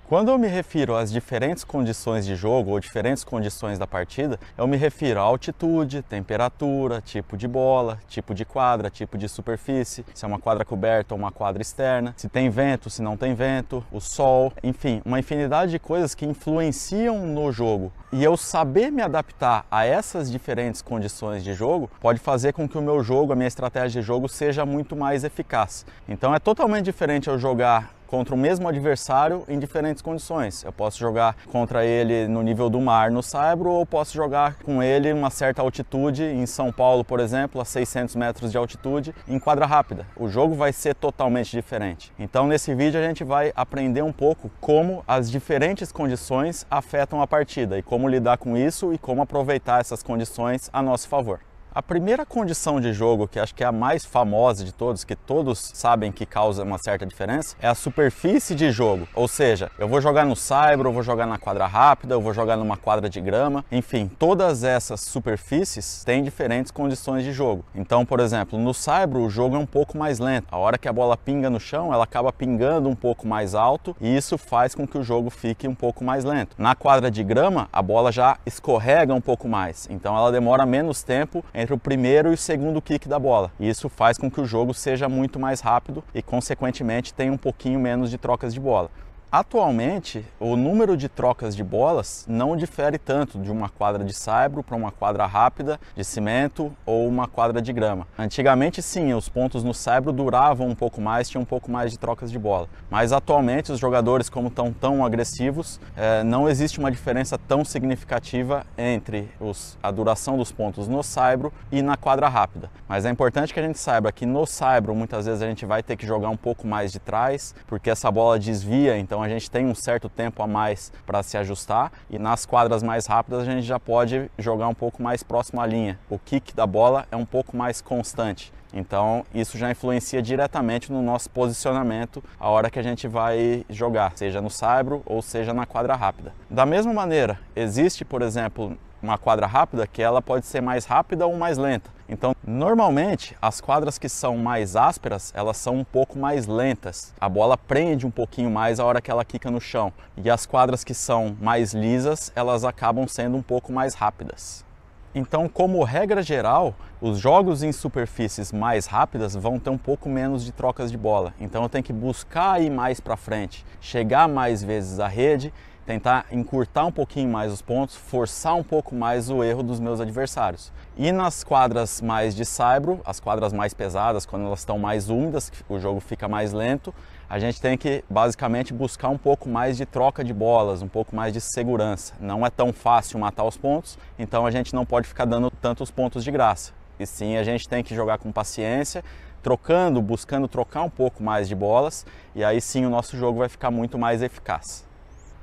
Quando eu me refiro às diferentes condições de jogo ou diferentes condições da partida, eu me refiro à altitude, temperatura, tipo de bola, tipo de quadra, tipo de superfície, se é uma quadra coberta ou uma quadra externa, se tem vento, se não tem vento, o sol, enfim, uma infinidade de coisas que influenciam no jogo. E eu saber me adaptar a essas diferentes condições de jogo pode fazer com que o meu jogo, a minha estratégia de jogo seja muito mais eficaz. Então é totalmente diferente eu jogar contra o mesmo adversário em diferentes condições. Eu posso jogar contra ele no nível do mar no saibro, ou posso jogar com ele em uma certa altitude, em São Paulo, por exemplo, a 600 metros de altitude, em quadra rápida. O jogo vai ser totalmente diferente. Então nesse vídeo a gente vai aprender um pouco como as diferentes condições afetam a partida e como lidar com isso e como aproveitar essas condições a nosso favor. A primeira condição de jogo, que acho que é a mais famosa de todos, que todos sabem que causa uma certa diferença, é a superfície de jogo. Ou seja, eu vou jogar no saibro, eu vou jogar na quadra rápida, eu vou jogar numa quadra de grama, enfim, todas essas superfícies têm diferentes condições de jogo. Então, por exemplo, no saibro o jogo é um pouco mais lento. A hora que a bola pinga no chão, ela acaba pingando um pouco mais alto e isso faz com que o jogo fique um pouco mais lento. Na quadra de grama, a bola já escorrega um pouco mais, então ela demora menos tempo entre o primeiro e o segundo kick da bola. E isso faz com que o jogo seja muito mais rápido e, consequentemente, tenha um pouquinho menos de trocas de bola. Atualmente, o número de trocas de bolas não difere tanto de uma quadra de saibro para uma quadra rápida de cimento ou uma quadra de grama. Antigamente, sim, os pontos no saibro duravam um pouco mais, tinha um pouco mais de trocas de bola. Mas atualmente, os jogadores, como estão tão agressivos, não existe uma diferença tão significativa entre a duração dos pontos no saibro e na quadra rápida. Mas é importante que a gente saiba que no saibro, muitas vezes a gente vai ter que jogar um pouco mais de trás, porque essa bola desvia, então a gente tem um certo tempo a mais para se ajustar, e nas quadras mais rápidas a gente já pode jogar um pouco mais próximo à linha. O kick da bola é um pouco mais constante. Então isso já influencia diretamente no nosso posicionamento a hora que a gente vai jogar, seja no saibro ou seja na quadra rápida. Da mesma maneira, existe, por exemplo, uma quadra rápida que ela pode ser mais rápida ou mais lenta. Então, normalmente, as quadras que são mais ásperas, elas são um pouco mais lentas. A bola prende um pouquinho mais a hora que ela quica no chão. E as quadras que são mais lisas, elas acabam sendo um pouco mais rápidas. Então, como regra geral, os jogos em superfícies mais rápidas vão ter um pouco menos de trocas de bola. Então eu tenho que buscar ir mais para frente, chegar mais vezes à rede, tentar encurtar um pouquinho mais os pontos, forçar um pouco mais o erro dos meus adversários. E nas quadras mais de saibro, as quadras mais pesadas, quando elas estão mais úmidas, o jogo fica mais lento, a gente tem que basicamente buscar um pouco mais de troca de bolas, um pouco mais de segurança. Não é tão fácil matar os pontos, então a gente não pode ficar dando tantos pontos de graça. E sim, a gente tem que jogar com paciência, trocando, buscando trocar um pouco mais de bolas, e aí sim o nosso jogo vai ficar muito mais eficaz.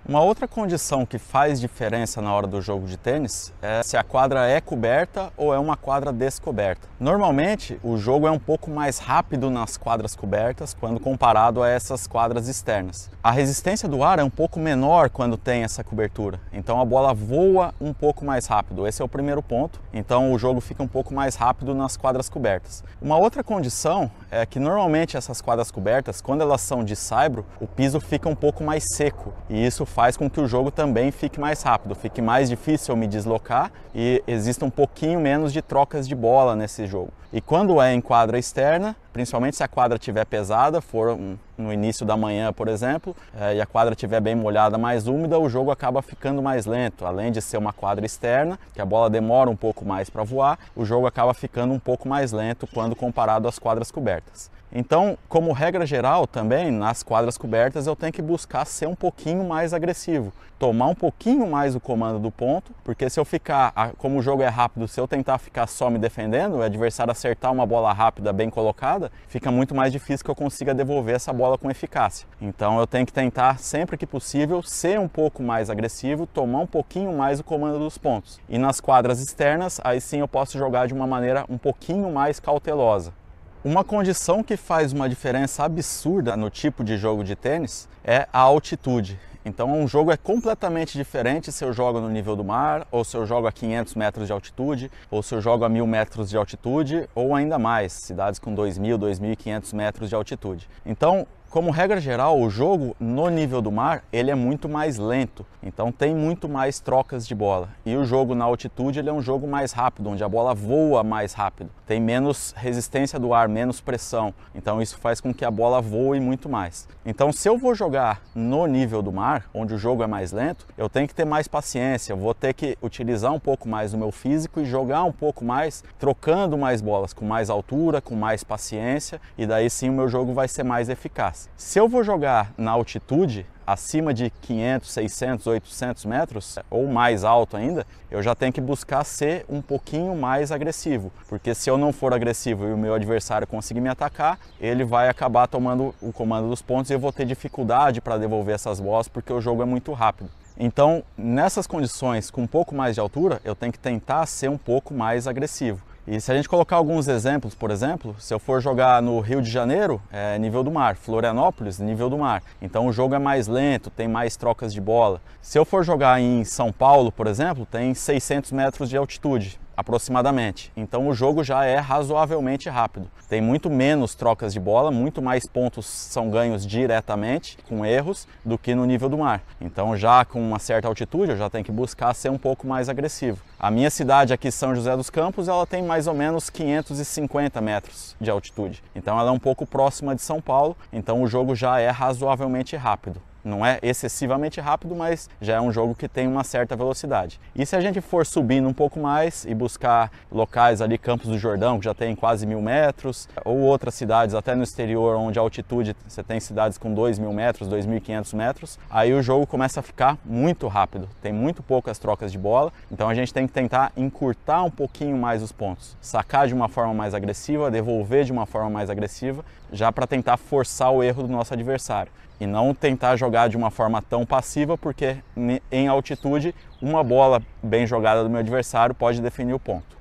Uma outra condição que faz diferença na hora do jogo de tênis é se a quadra é coberta ou é uma quadra descoberta. Normalmente, o jogo é um pouco mais rápido nas quadras cobertas quando comparado a essas quadras externas. A resistência do ar é um pouco menor quando tem essa cobertura, então a bola voa um pouco mais rápido. Esse é o primeiro ponto, então o jogo fica um pouco mais rápido nas quadras cobertas. Uma outra condição é que normalmente essas quadras cobertas, quando elas são de saibro, o piso fica um pouco mais seco, e isso faz com que o jogo também fique mais rápido, fique mais difícil me deslocar e exista um pouquinho menos de trocas de bola nesse jogo. E quando é em quadra externa, principalmente se a quadra estiver pesada, for no início da manhã, por exemplo, e a quadra estiver bem molhada, mais úmida, o jogo acaba ficando mais lento. Além de ser uma quadra externa, que a bola demora um pouco mais para voar, o jogo acaba ficando um pouco mais lento quando comparado às quadras cobertas. Então, como regra geral também, nas quadras cobertas eu tenho que buscar ser um pouquinho mais agressivo, tomar um pouquinho mais o comando do ponto, porque se eu ficar, como o jogo é rápido, se eu tentar ficar só me defendendo, o adversário acertar uma bola rápida bem colocada, fica muito mais difícil que eu consiga devolver essa bola com eficácia. Então eu tenho que tentar, sempre que possível, ser um pouco mais agressivo, tomar um pouquinho mais o comando dos pontos. E nas quadras externas, aí sim eu posso jogar de uma maneira um pouquinho mais cautelosa. Uma condição que faz uma diferença absurda no tipo de jogo de tênis é a altitude. Então um jogo é completamente diferente se eu jogo no nível do mar, ou se eu jogo a 500 metros de altitude, ou se eu jogo a 1000 metros de altitude, ou ainda mais, cidades com 2000, 2500 metros de altitude. Então, Como regra geral, o jogo no nível do mar, ele é muito mais lento, então tem muito mais trocas de bola. E o jogo na altitude, ele é um jogo mais rápido, onde a bola voa mais rápido. Tem menos resistência do ar, menos pressão, então isso faz com que a bola voe muito mais. Então se eu vou jogar no nível do mar, onde o jogo é mais lento, eu tenho que ter mais paciência, eu vou ter que utilizar um pouco mais do meu físico e jogar um pouco mais, trocando mais bolas, com mais altura, com mais paciência, e daí sim o meu jogo vai ser mais eficaz. Se eu vou jogar na altitude, acima de 500, 600, 800 metros, ou mais alto ainda, eu já tenho que buscar ser um pouquinho mais agressivo, porque se eu não for agressivo e o meu adversário conseguir me atacar, ele vai acabar tomando o comando dos pontos e eu vou ter dificuldade para devolver essas bolas, porque o jogo é muito rápido. Então, nessas condições com um pouco mais de altura, eu tenho que tentar ser um pouco mais agressivo. E se a gente colocar alguns exemplos, por exemplo, se eu for jogar no Rio de Janeiro, é nível do mar, Florianópolis, nível do mar. Então o jogo é mais lento, tem mais trocas de bola. Se eu for jogar em São Paulo, por exemplo, tem 600 metros de altitude, aproximadamente. Então o jogo já é razoavelmente rápido. Tem muito menos trocas de bola, muito mais pontos são ganhos diretamente, com erros, do que no nível do mar. Então já com uma certa altitude eu já tenho que buscar ser um pouco mais agressivo. A minha cidade aqui, São José dos Campos, ela tem mais ou menos 550 metros de altitude. Então ela é um pouco próxima de São Paulo, então o jogo já é razoavelmente rápido. Não é excessivamente rápido, mas já é um jogo que tem uma certa velocidade. E se a gente for subindo um pouco mais e buscar locais ali, Campos do Jordão, que já tem quase 1000 metros, ou outras cidades até no exterior, onde a altitude, você tem cidades com 2000 metros, 2500 metros, aí o jogo começa a ficar muito rápido. Tem muito poucas trocas de bola, então a gente tem que tentar encurtar um pouquinho mais os pontos. Sacar de uma forma mais agressiva, devolver de uma forma mais agressiva, já para tentar forçar o erro do nosso adversário. E não tentar jogar de uma forma tão passiva, porque em altitude uma bola bem jogada do meu adversário pode definir o ponto.